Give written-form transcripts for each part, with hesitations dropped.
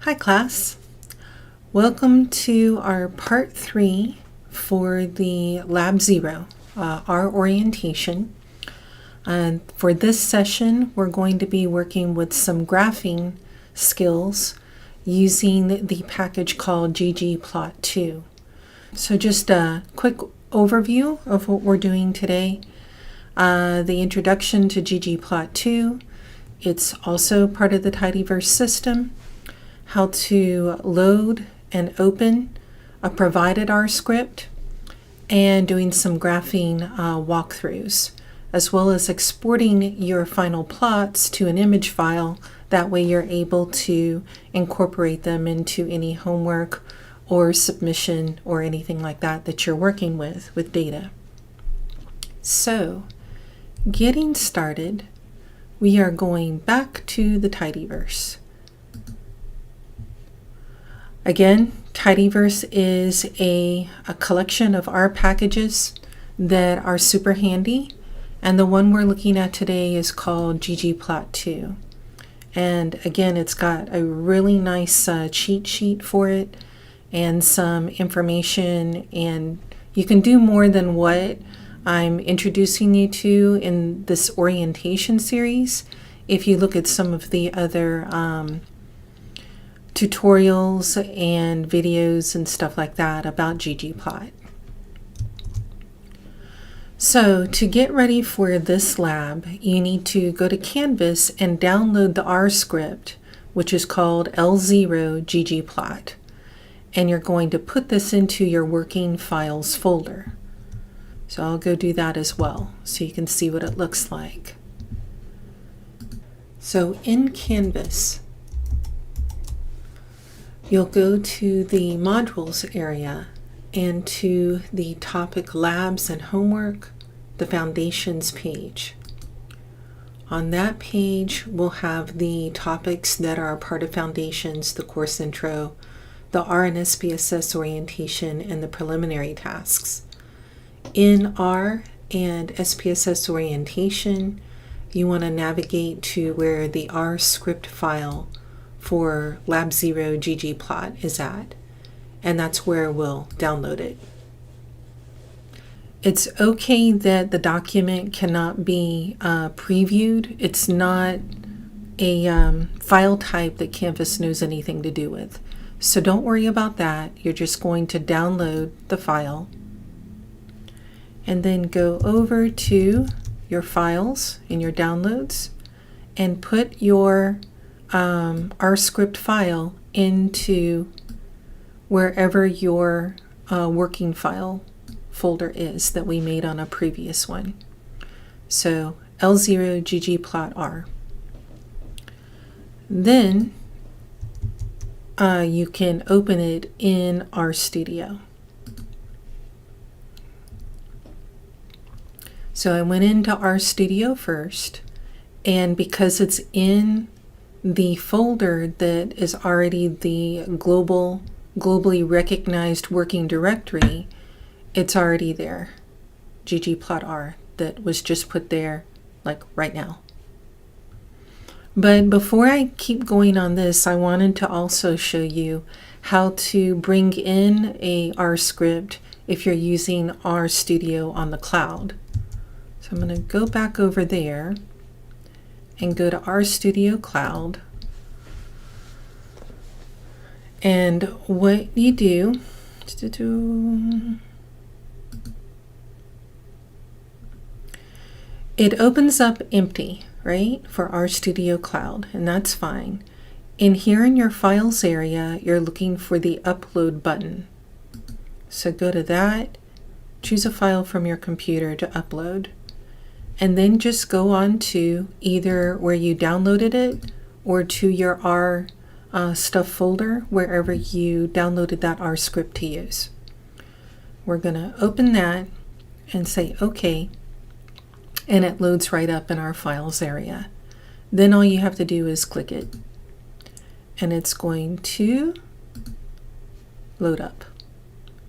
Hi class, welcome to our part 3 for the Lab0, our orientation. And for this session, we're going to be working with some graphing skills using the package called ggplot2. So just a quick overview of what we're doing today. The introduction to ggplot2. It's also part of the tidyverse system. How to load and open a provided R script, and doing some graphing walkthroughs, as well as exporting your final plots to an image file. That way you're able to incorporate them into any homework or submission or anything like that you're working with data. So, getting started, we are going back to the tidyverse. Again, tidyverse is a collection of R packages that are super handy, and the one we're looking at today is called ggplot2. And again, it's got a really nice cheat sheet for it and some information, and you can do more than what I'm introducing you to in this orientation series if you look at some of the other tutorials and videos and stuff like that about ggplot. So to get ready for this lab, you need to go to Canvas and download the R script, which is called L0 ggplot. And you're going to put this into your working files folder. So I'll go do that as well so you can see what it looks like. So in Canvas, you'll go to the modules area and to the topic labs and homework, the foundations page. On that page, we'll have the topics that are a part of foundations, the course intro, the R and SPSS orientation, and the preliminary tasks. In R and SPSS orientation, you want to navigate to where the R script file for Lab0 ggplot is at, and that's where we'll download it. It's okay that the document cannot be previewed. It's not a file type that Canvas knows anything to do with. So don't worry about that. You're just going to download the file and then go over to your files in your downloads and put your R script file into wherever your working file folder is that we made on a previous one. So L0 ggplot R. Then you can open it in RStudio. So I went into RStudio first, and because it's in the folder that is already the globally recognized working directory, it's already there, ggplot.r, that was just put there like right now. But before I keep going on this, I wanted to also show you how to bring in a R script if you're using RStudio on the cloud. So I'm going to go back over there and go to RStudio Cloud. And what you do, it opens up empty, right, for RStudio Cloud, and that's fine. In here in your files area, you're looking for the upload button. So go to that, choose a file from your computer to upload, and then just go on to either where you downloaded it or to your R stuff folder, wherever you downloaded that R script to use. We're going to open that and say OK, and it loads right up in our files area. Then all you have to do is click it, and it's going to load up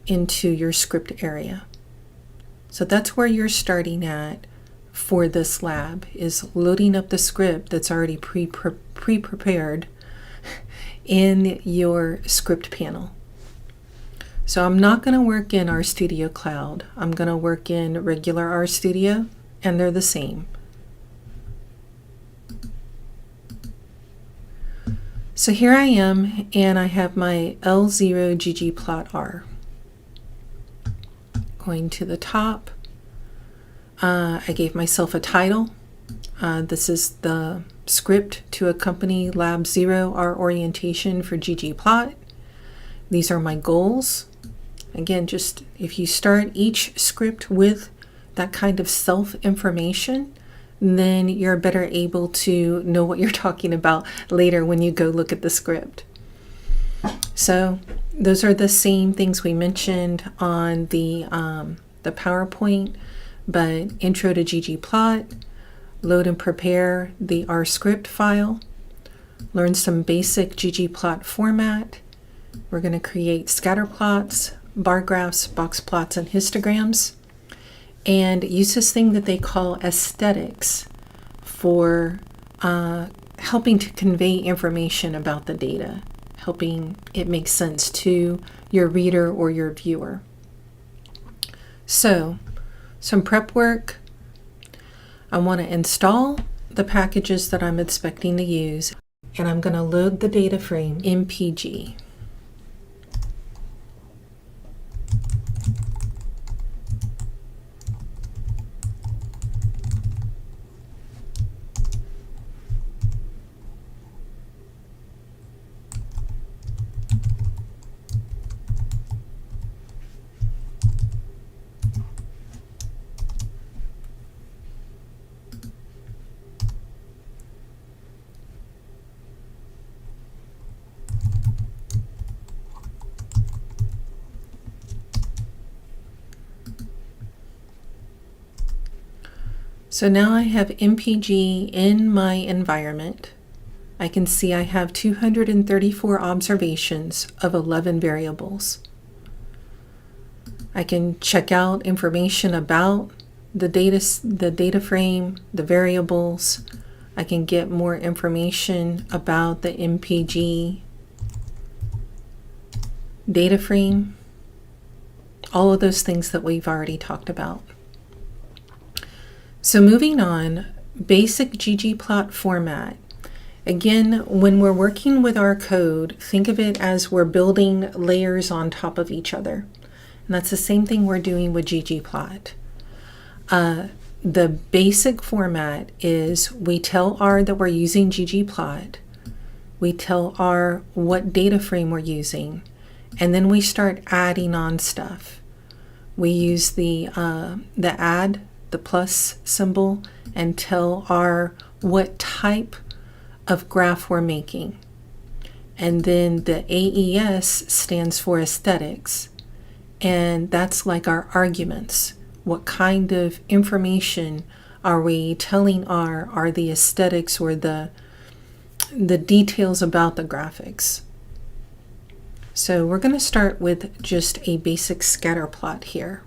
into your script area. So that's where you're starting at for this lab, is loading up the script that's already pre-prepared in your script panel. So I'm not going to work in RStudio Cloud. I'm going to work in regular RStudio, and they're the same. So here I am, and I have my L0 ggplot R. Going to the top, I gave myself a title. This is the script to accompany Lab0 R orientation for ggplot. These are my goals. Again, just if you start each script with that kind of self-information, then you're better able to know what you're talking about later when you go look at the script. So those are the same things we mentioned on the PowerPoint, but intro to ggplot, load and prepare the R script file, learn some basic ggplot format. We're going to create scatter plots, bar graphs, box plots, and histograms, and use this thing that they call aesthetics for helping to convey information about the data, helping it make sense to your reader or your viewer. So, some prep work. I want to install the packages that I'm expecting to use, and I'm going to load the data frame MPG. So now I have MPG in my environment. I can see I have 234 observations of 11 variables. I can check out information about the data frame, the variables. I can get more information about the MPG data frame, all of those things that we've already talked about. So moving on, basic ggplot format. Again, when we're working with our code, think of it as we're building layers on top of each other. And that's the same thing we're doing with ggplot. The basic format is we tell R that we're using ggplot. We tell R what data frame we're using. And then we start adding on stuff. We use the add, the plus symbol, and tell R what type of graph we're making. And then the AES stands for aesthetics, and that's like our arguments. What kind of information are we telling R are the aesthetics or the details about the graphics? So we're going to start with just a basic scatter plot here.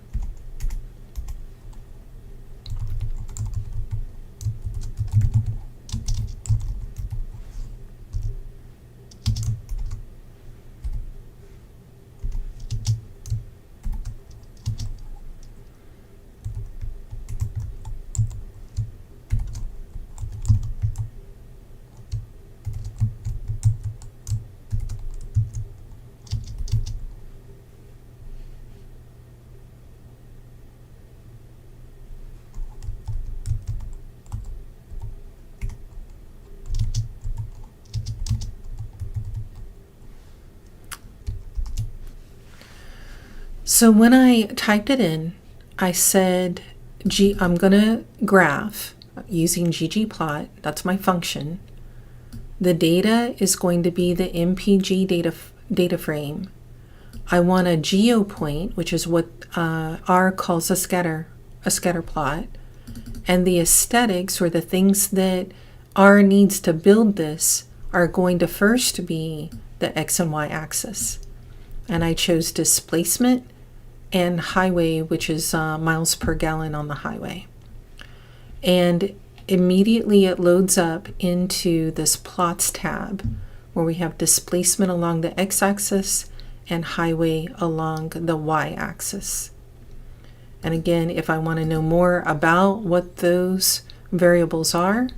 So when I typed it in, I said, I'm going to graph using ggplot. That's my function. The data is going to be the MPG data frame. I want a geopoint, which is what R calls a scatter plot. And the aesthetics, or the things that R needs to build this, are going to first be the X and Y axis. And I chose displacement and highway, which is miles per gallon on the highway. And immediately it loads up into this plots tab where we have displacement along the x-axis and highway along the y-axis. And again, if I want to know more about what those variables are,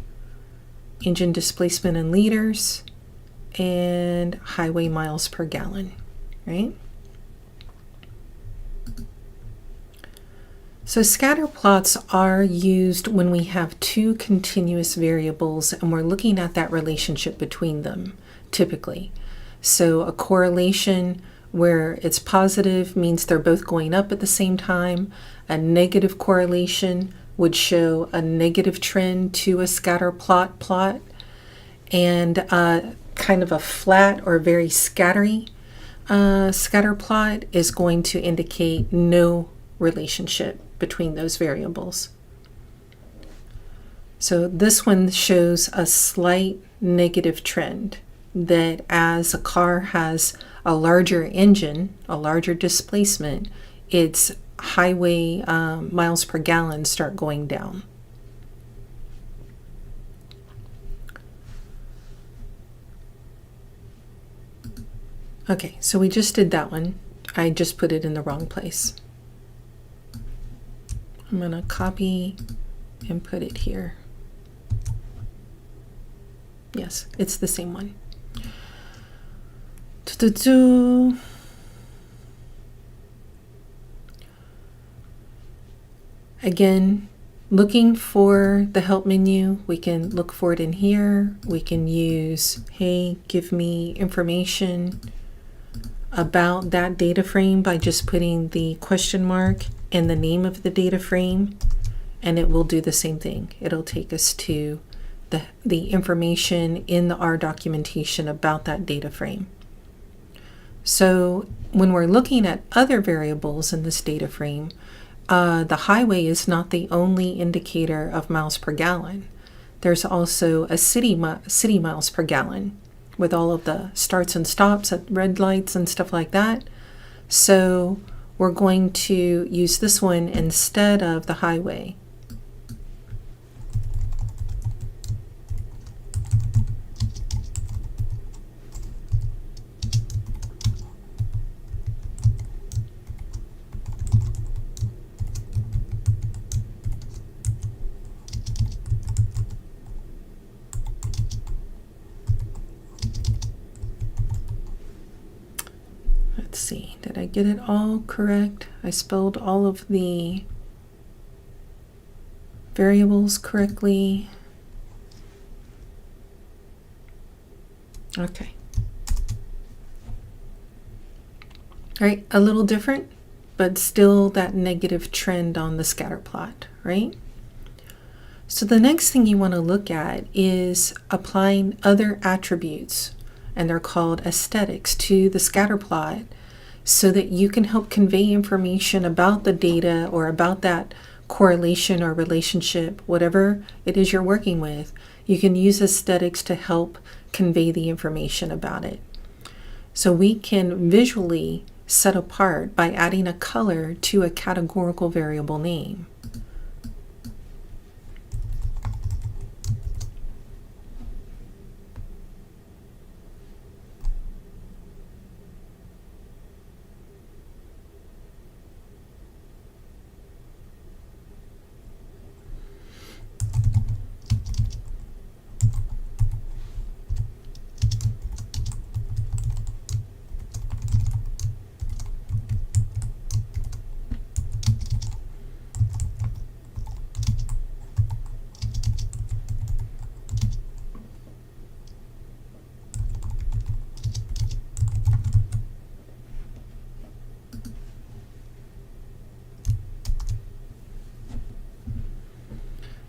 engine displacement in liters and highway miles per gallon, right? So scatter plots are used when we have two continuous variables and we're looking at that relationship between them, typically. So a correlation where it's positive means they're both going up at the same time. A negative correlation would show a negative trend to a scatter plot, and kind of a flat or very scattery scatter plot is going to indicate no relationship between those variables. So this one shows a slight negative trend, that as a car has a larger engine, a larger displacement, its highway miles per gallon start going down. Okay, so we just did that one. I just put it in the wrong place. I'm going to copy and put it here. Yes, it's the same one. Again, looking for the help menu, we can look for it in here. We can use, hey, give me information about that data frame by just putting the question mark and the name of the data frame, and it will do the same thing. It'll take us to the information in the R documentation about that data frame. So when we're looking at other variables in this data frame, the highway is not the only indicator of miles per gallon. There's also a city miles per gallon with all of the starts and stops at red lights and stuff like that. So we're going to use this one instead of the highway. Let's see, did I get it all correct? I spelled all of the variables correctly. Okay. All right, a little different, but still that negative trend on the scatter plot, right? So the next thing you want to look at is applying other attributes, and they're called aesthetics, to the scatter plot so that you can help convey information about the data or about that correlation or relationship, whatever it is you're working with. You can use aesthetics to help convey the information about it. So we can visually set apart by adding a color to a categorical variable name.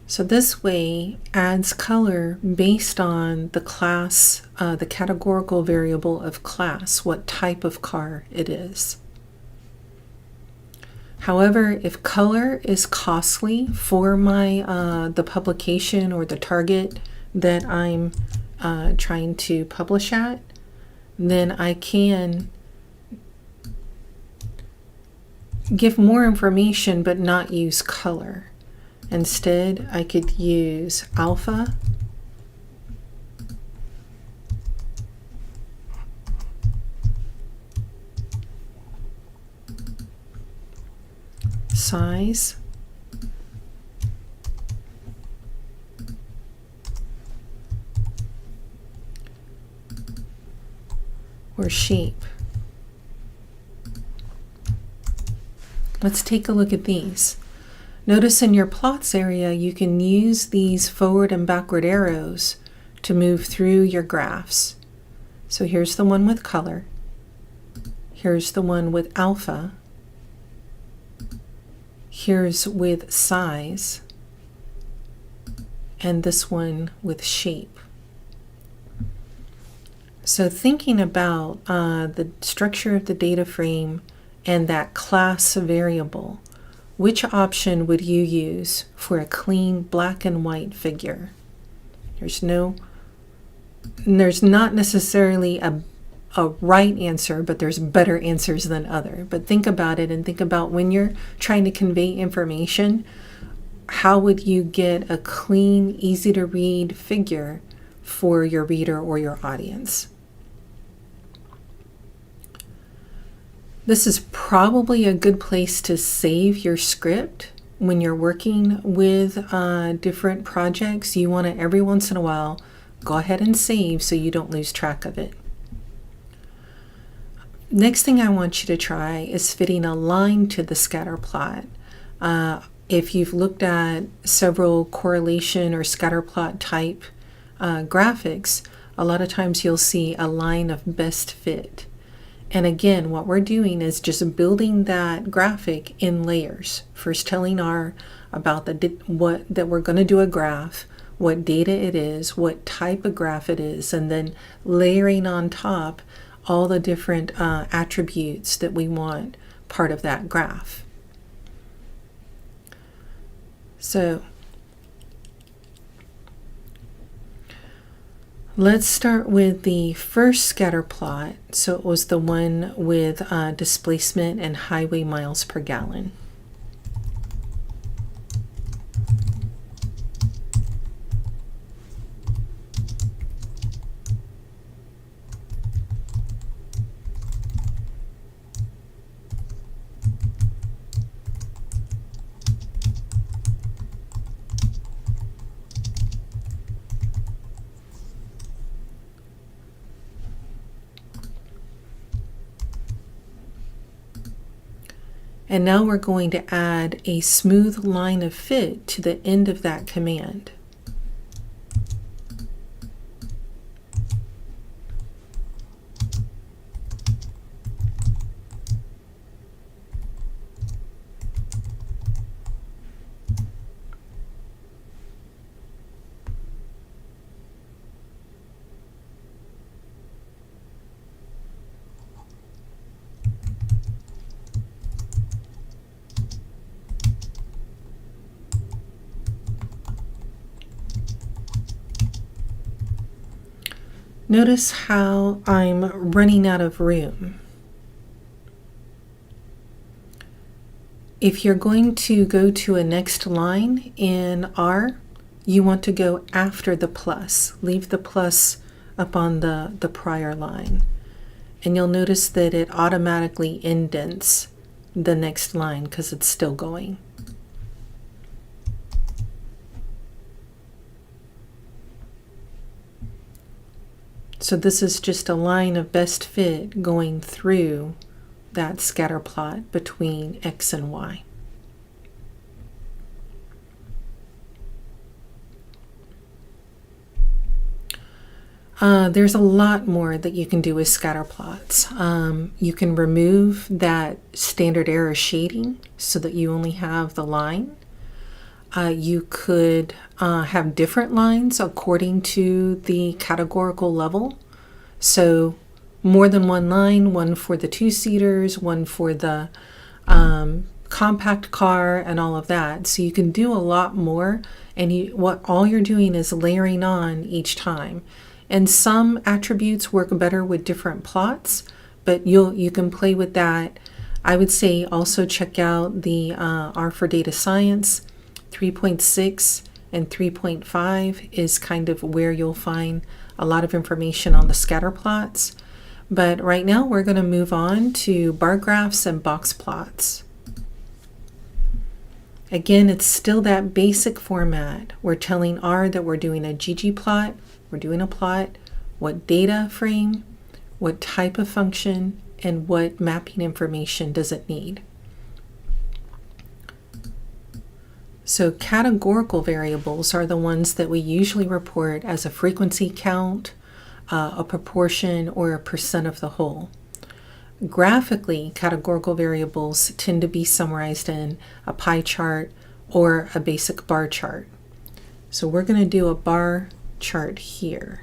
So this way adds color based on the class, the categorical variable of class, what type of car it is. However, if color is costly for my the publication or the target that I'm trying to publish at, then I can give more information but not use color. Instead, I could use alpha size, or shape. Let's take a look at these. Notice in your plots area, you can use these forward and backward arrows to move through your graphs. So here's the one with color. Here's the one with alpha. Here's with size. And this one with shape. So thinking about the structure of the data frame and that class variable, which option would you use for a clean black and white figure? There's not necessarily a right answer, but there's better answers than other. But think about it and think about when you're trying to convey information, how would you get a clean, easy to read figure for your reader or your audience? This is probably a good place to save your script when you're working with different projects. You want to every once in a while go ahead and save so you don't lose track of it. Next thing I want you to try is fitting a line to the scatter plot. If you've looked at several correlation or scatter plot type graphics, a lot of times you'll see a line of best fit. And again, what we're doing is just building that graphic in layers. First telling R about that we're going to do a graph, what data it is, what type of graph it is, and then layering on top all the different attributes that we want part of that graph. So let's start with the first scatter plot. So it was the one with displacement and highway miles per gallon. And now we're going to add a smooth line of fit to the end of that command. Notice how I'm running out of room. If you're going to go to a next line in R, you want to go after the plus. Leave the plus up on the prior line. And you'll notice that it automatically indents the next line because it's still going. So this is just a line of best fit going through that scatter plot between X and Y. There's a lot more that you can do with scatter plots. You can remove that standard error shading so that you only have the line. You could have different lines according to the categorical level. So more than one line, one for the two-seaters, one for the compact car, and all of that. So you can do a lot more, and all you're doing is layering on each time. And some attributes work better with different plots, but you can play with that. I would say also check out the R for Data Science. 3.6 and 3.5 is kind of where you'll find a lot of information on the scatter plots. But right now we're going to move on to bar graphs and box plots. Again, it's still that basic format. We're telling R that we're doing a ggplot, we're doing a plot, what data frame, what type of function, and what mapping information does it need. So categorical variables are the ones that we usually report as a frequency count, a proportion, or a percent of the whole. Graphically, categorical variables tend to be summarized in a pie chart or a basic bar chart. So we're going to do a bar chart here.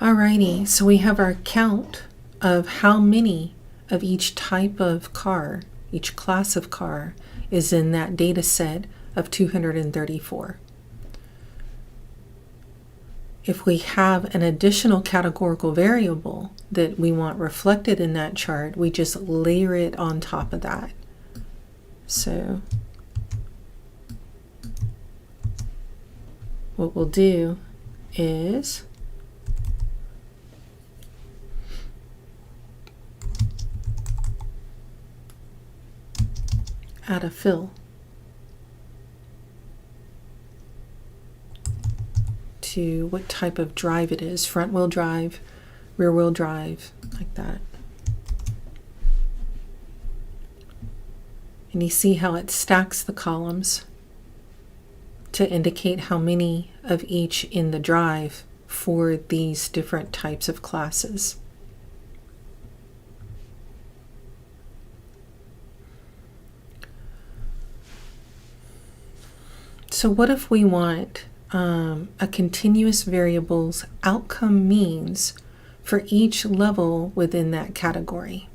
Alrighty, so we have our count of how many of each type of car, each class of car, is in that data set of 234. If we have an additional categorical variable that we want reflected in that chart, we just layer it on top of that. So what we'll do is add a fill to what type of drive it is, front wheel drive, rear wheel drive, like that. And you see how it stacks the columns to indicate how many of each in the drive for these different types of classes. So what if we want a continuous variable's outcome means for each level within that category?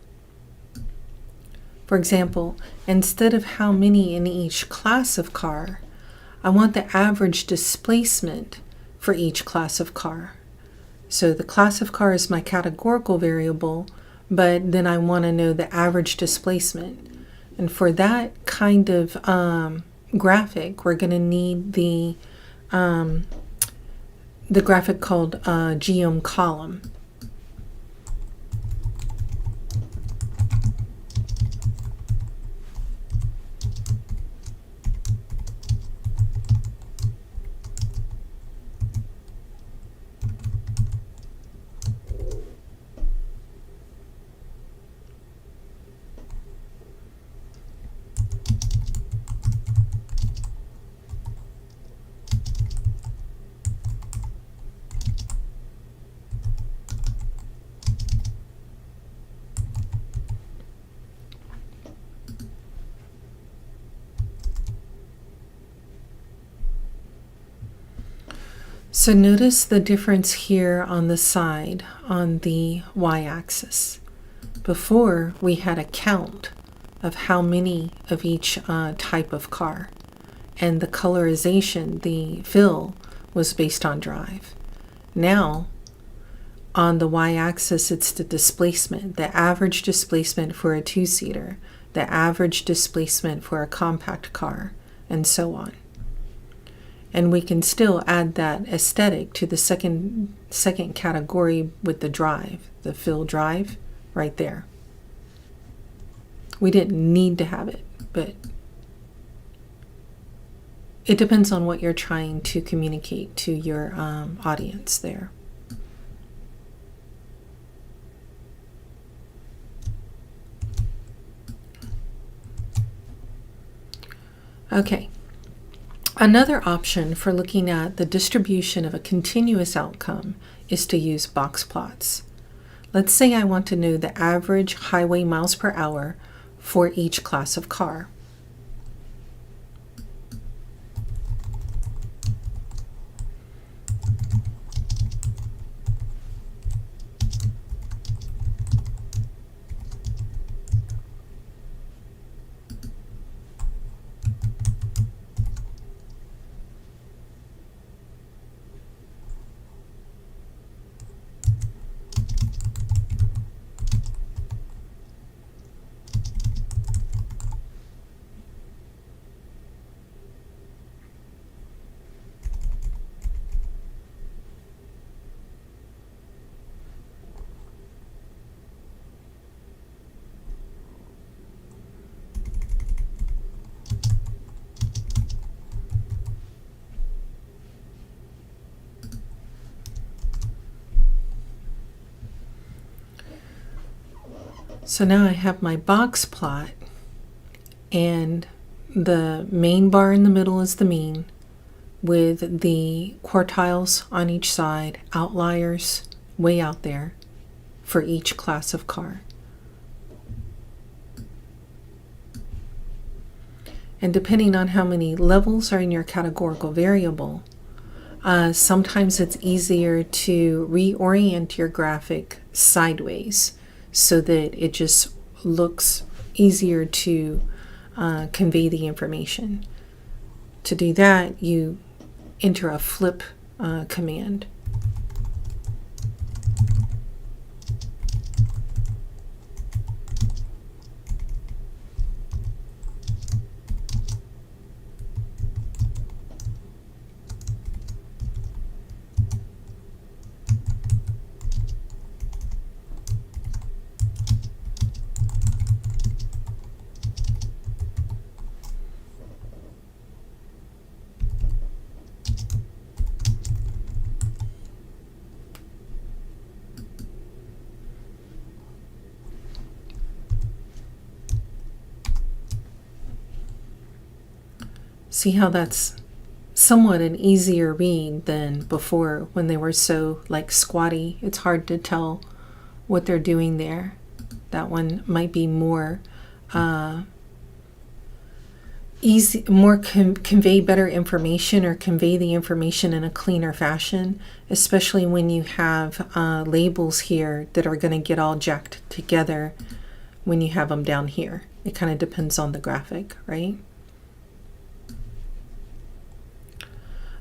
For example, instead of how many in each class of car, I want the average displacement for each class of car. So the class of car is my categorical variable, but then I want to know the average displacement. And for that kind of graphic, we're going to need the graphic called geom column. So notice the difference here on the side, on the y-axis. Before, we had a count of how many of each type of car, and the colorization, the fill, was based on drive. Now, on the y-axis, it's the displacement, the average displacement for a two-seater, the average displacement for a compact car, and so on. And we can still add that aesthetic to the second category with the drive, the fill drive, right there. We didn't need to have it, but it depends on what you're trying to communicate to your audience there. Okay. Another option for looking at the distribution of a continuous outcome is to use box plots. Let's say I want to know the average highway miles per hour for each class of car. So now I have my box plot, and the main bar in the middle is the mean, with the quartiles on each side, outliers way out there for each class of car. And depending on how many levels are in your categorical variable, sometimes it's easier to reorient your graphic sideways so that it just looks easier to convey the information. To do that, you enter a flip command. See how that's somewhat an easier read than before when they were so like squatty. It's hard to tell what they're doing there. That one might be more easy, more convey better information, or convey the information in a cleaner fashion, especially when you have labels here that are going to get all jacked together when you have them down here. It kind of depends on the graphic, right?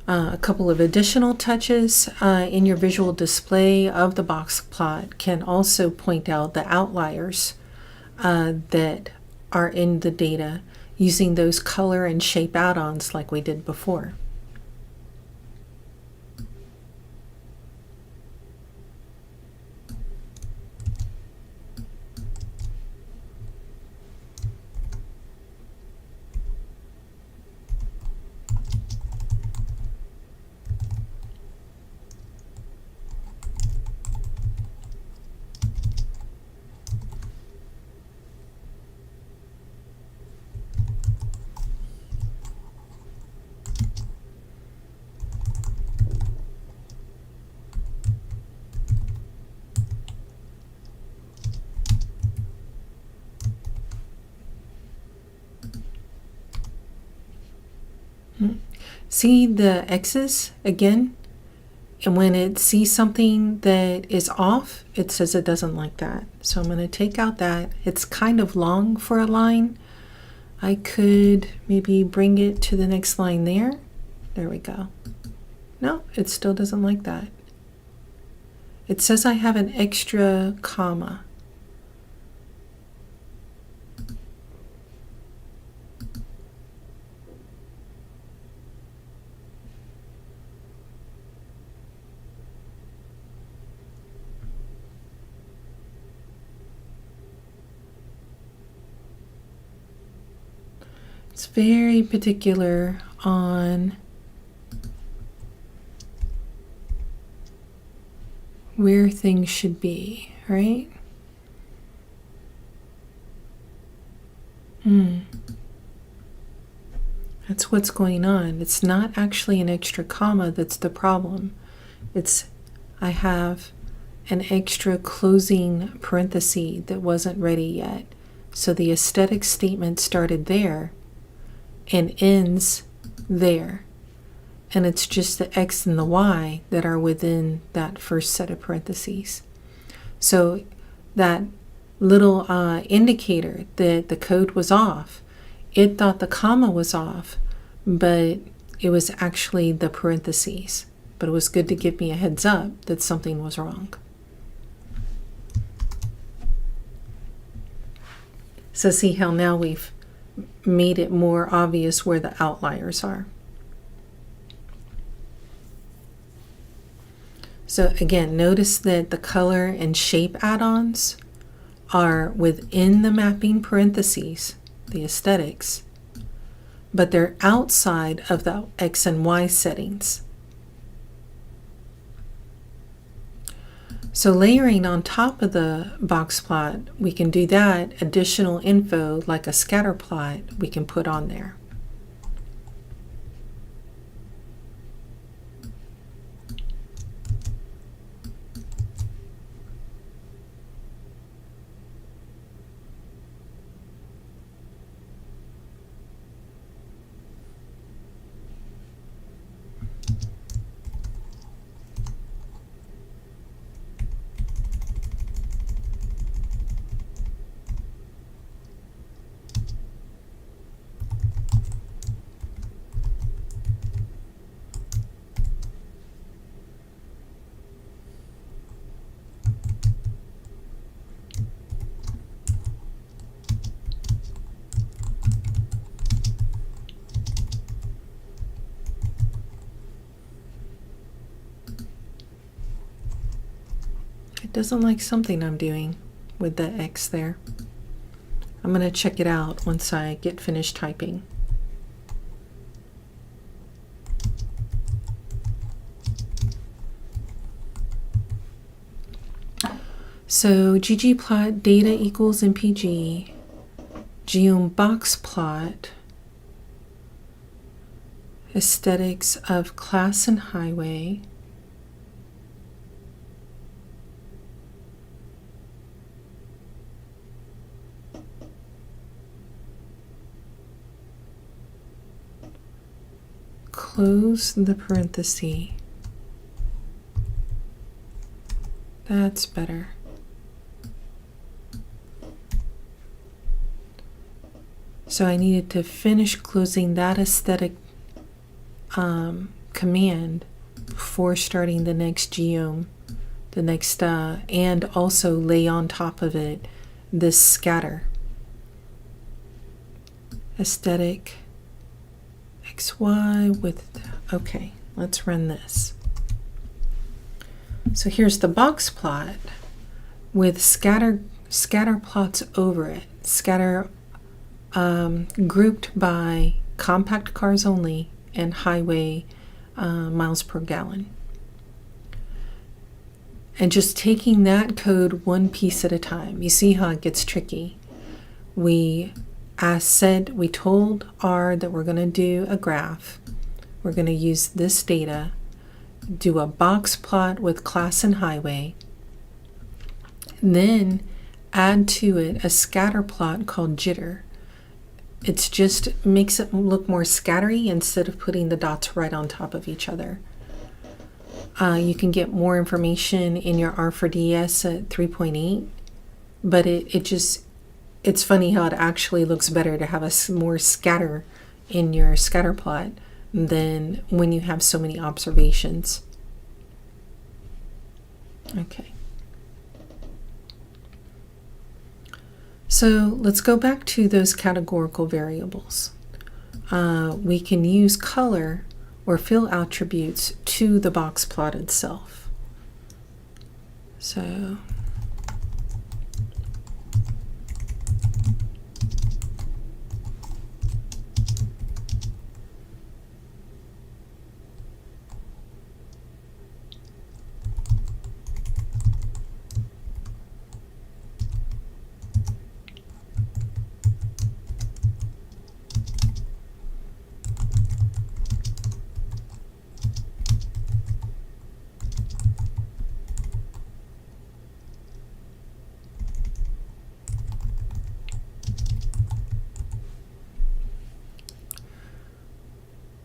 A couple of additional touches in your visual display of the box plot can also point out the outliers that are in the data using those color and shape add-ons like we did before. See the X's again? And when it sees something that is off, it says it doesn't like that. So I'm going to take out that. It's kind of long for a line. I could maybe bring it to the next line there. There we go. No, it still doesn't like that. It says I have an extra comma. It's very particular on where things should be, right? That's what's going on. It's not actually an extra comma that's the problem. It's I have an extra closing parenthesis that wasn't ready yet. So the aesthetic statement started there and ends there. And it's just the X and the Y that are within that first set of parentheses. So that little indicator that the code was off, it thought the comma was off, but it was actually the parentheses. But it was good to give me a heads up that something was wrong. So see how now we've made it more obvious where the outliers are. So again, notice that the color and shape add-ons are within the mapping parentheses, the aesthetics, but they're outside of the X and Y settings. So layering on top of the box plot, we can do that. Additional info like a scatter plot we can put on there. It doesn't like something I'm doing with the X there. I'm going to check it out once I get finished typing. So ggplot data equals MPG, geom box plot, aesthetics of class and highway, close the parenthesis. That's better. So I needed to finish closing that aesthetic command before starting the next geom, and also lay on top of it this scatter. Aesthetic XY with, okay, let's run this. So here's the box plot with scatter plots over it. Scatter grouped by compact cars only and highway miles per gallon. And just taking that code one piece at a time. You see how it gets tricky. We told R that we're going to do a graph. We're going to use this data, do a box plot with class and highway, then add to it a scatter plot called jitter. It's just makes it look more scattery instead of putting the dots right on top of each other. You can get more information in your R4DS at 3.8, but it's funny how it actually looks better to have a more scatter in your scatter plot than when you have so many observations. Okay. So let's go back to those categorical variables. We can use color or fill attributes to the box plot itself. So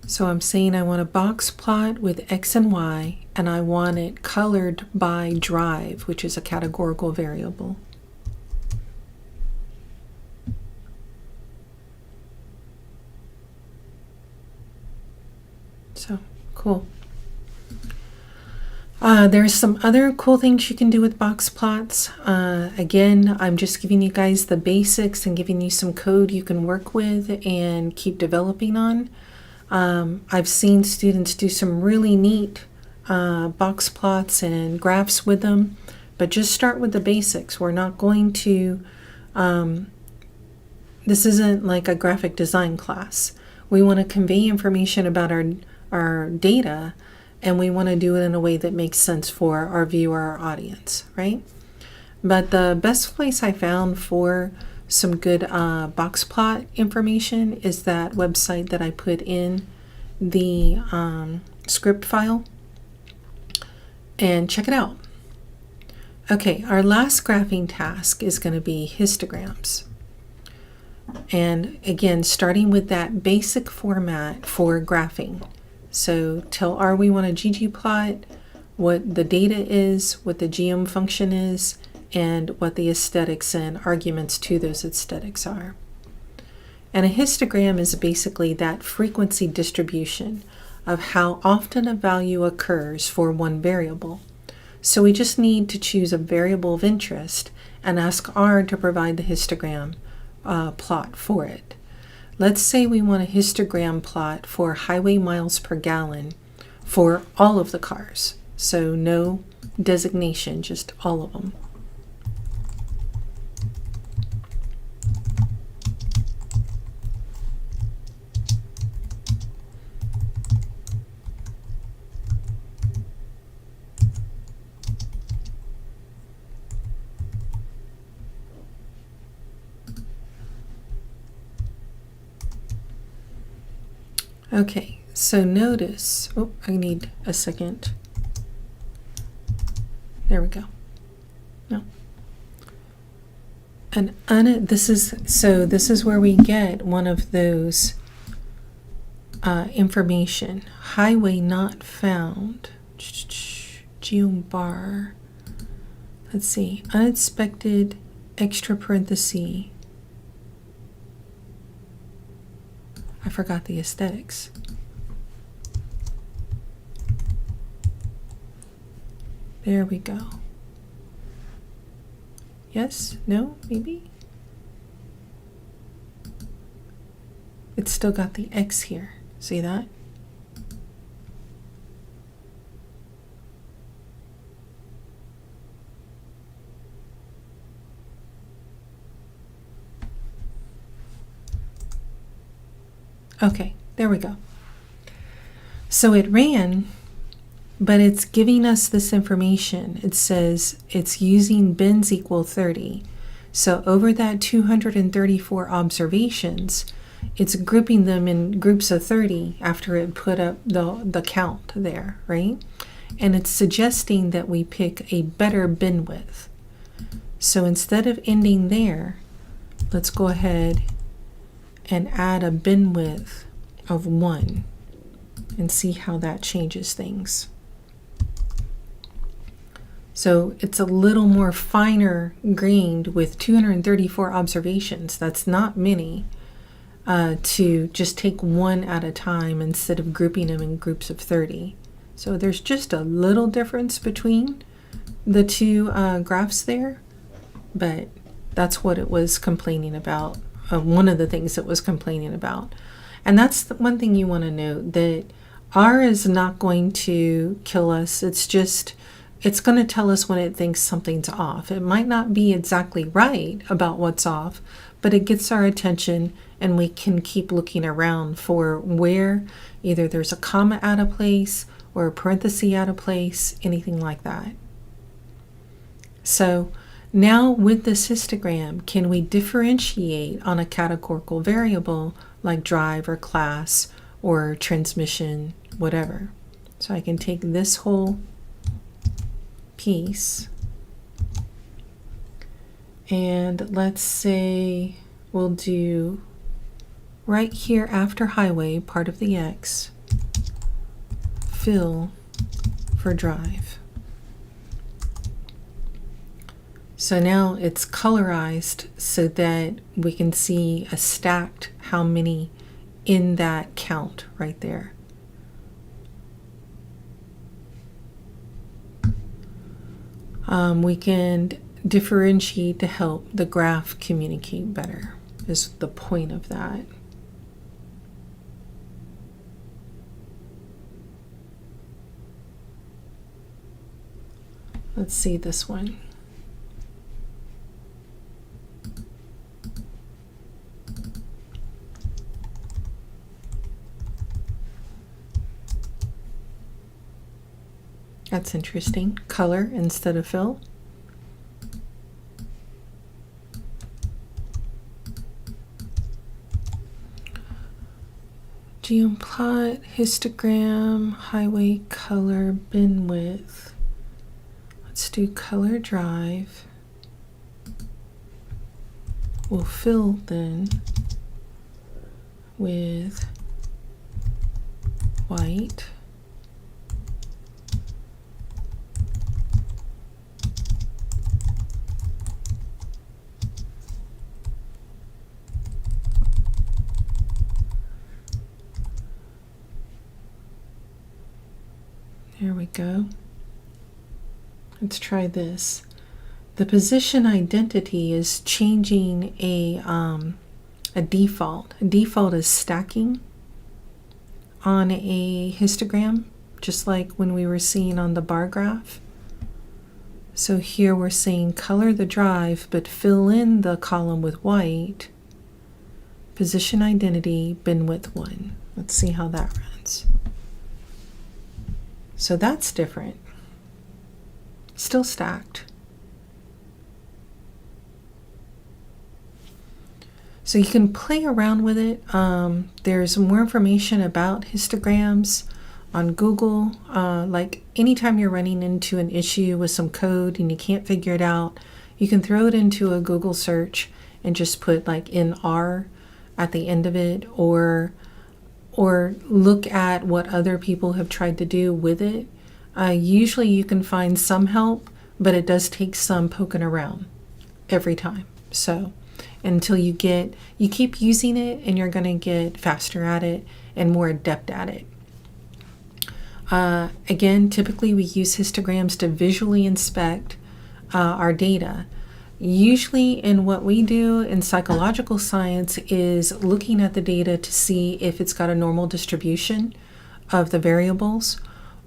So I'm saying I want a box plot with X and Y, and I want it colored by drive, which is a categorical variable. So, cool. There's some other cool things you can do with box plots. Again, I'm just giving you guys the basics and giving you some code you can work with and keep developing on. I've seen students do some really neat box plots and graphs with them, but just start with the basics. We're not going to, this isn't like a graphic design class. We want to convey information about our data, and we want to do it in a way that makes sense for our viewer, our audience, right? But the best place I found for some good box plot information is that website that I put in the script file. And check it out. Okay, our last graphing task is going to be histograms. And again, starting with that basic format for graphing. So tell R we want a ggplot, what the data is, what the geom function is, and what the aesthetics and arguments to those aesthetics are. And a histogram is basically that frequency distribution of how often a value occurs for one variable. So we just need to choose a variable of interest and ask R to provide the histogram plot for it. Let's say we want a histogram plot for highway miles per gallon for all of the cars. So no designation, just all of them. Okay, so notice, oh, I need a second. There we go. No. And this is where we get one of those information. Highway not found. Geom bar. Let's see. Unexpected extra parenthesis. I forgot the aesthetics. There we go. Yes? No? Maybe? It's still got the X here. See that? Okay, there we go. So it ran, but it's giving us this information. It says it's using bins equal 30. So over that 234 observations, it's grouping them in groups of 30 after it put up the count there, right? And it's suggesting that we pick a better bin width. So instead of ending there, let's go ahead and add a bin width of 1 and see how that changes things. So it's a little more finer grained with 234 observations. That's not many, to just take one at a time instead of grouping them in groups of 30. So there's just a little difference between the two graphs there, but that's what it was complaining about. One of the things it was complaining about. And that's the one thing you want to note, that R is not going to kill us. It's going to tell us when it thinks something's off. It might not be exactly right about what's off, but it gets our attention and we can keep looking around for where either there's a comma out of place or a parenthesis out of place, anything like that. So now with this histogram, can we differentiate on a categorical variable like drive or class or transmission, whatever? So I can take this whole piece and let's say we'll do right here after highway, part of the X, fill for drive. So now it's colorized so that we can see a stacked how many in that count right there. We can differentiate to help the graph communicate better, is the point of that. Let's see this one. That's interesting. Color instead of fill. ggplot, histogram, highway color, bin width. Let's do color drive. We'll fill then with white. There we go. Let's try this. The position identity is changing a default. A default is stacking on a histogram, just like when we were seeing on the bar graph. So here we're saying color the drive, but fill in the column with white. Position identity, bin width 1. Let's see how that runs. So that's different. Still stacked. So you can play around with it. There's more information about histograms on Google. Like anytime you're running into an issue with some code and you can't figure it out, you can throw it into a Google search and just put like in R at the end of it, or look at what other people have tried to do with it. Usually you can find some help, but it does take some poking around every time. So until you keep using it, and you're going to get faster at it and more adept at it. Again, typically we use histograms to visually inspect our data. Usually in what we do in psychological science is looking at the data to see if it's got a normal distribution of the variables,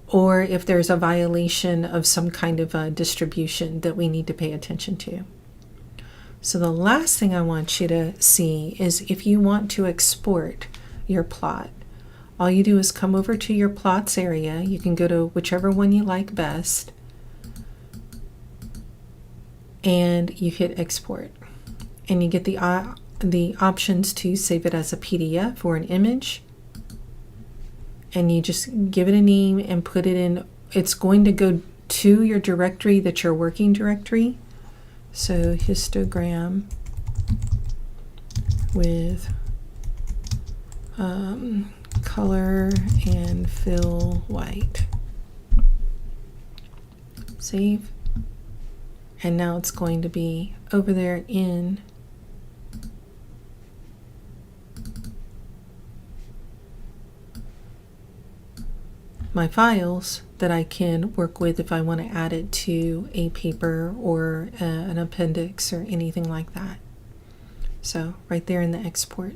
or if there's a violation of some kind of a distribution that we need to pay attention to. So the last thing I want you to see is if you want to export your plot, all you do is come over to your plots area. You can go to whichever one you like best, and you hit export, and you get the options to save it as a PDF or an image, and you just give it a name and put it in. It's going to go to your directory, that's your working directory. So histogram with color and fill white. Save. And now it's going to be over there in my files that I can work with if I want to add it to a paper or an appendix or anything like that. So right there in the export.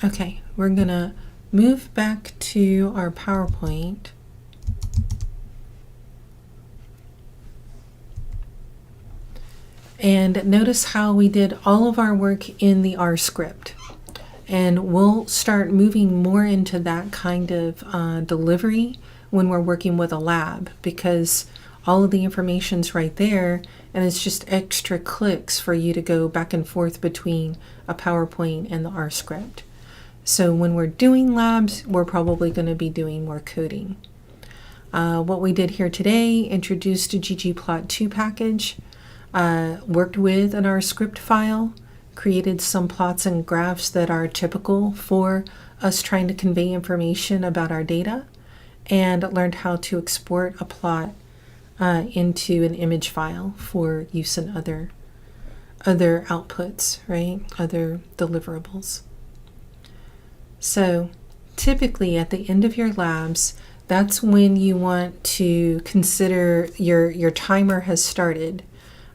Okay, we're going to move back to our PowerPoint. And notice how we did all of our work in the R script. And we'll start moving more into that kind of delivery when we're working with a lab, because all of the information's right there, and it's just extra clicks for you to go back and forth between a PowerPoint and the R script. So when we're doing labs, we're probably going to be doing more coding. What we did here today, introduced a ggplot2 package, worked with an R script file, created some plots and graphs that are typical for us trying to convey information about our data, and learned how to export a plot into an image file for use in other outputs, right? Other deliverables. So typically at the end of your labs, that's when you want to consider your timer has started.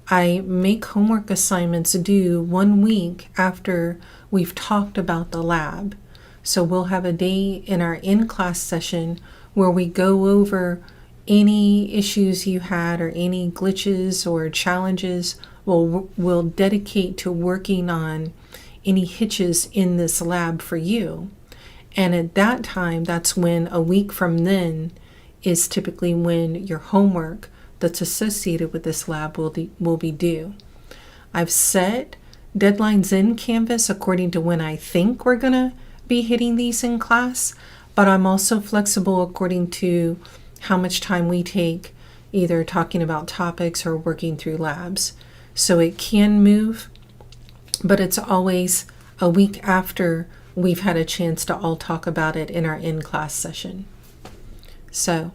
I make homework assignments due 1 week after we've talked about the lab. So we'll have a day in our in-class session where we go over any issues you had or any glitches or challenges. We'll dedicate to working on any hitches in this lab for you. And at that time, that's when a week from then is typically when your homework that's associated with this lab will be due. I've set deadlines in Canvas according to when I think we're going to be hitting these in class, but I'm also flexible according to how much time we take either talking about topics or working through labs. So it can move, but it's always a week after we've had a chance to all talk about it in our in-class session. So,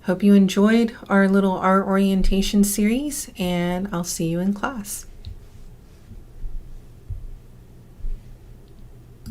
hope you enjoyed our little art orientation series, and I'll see you in class.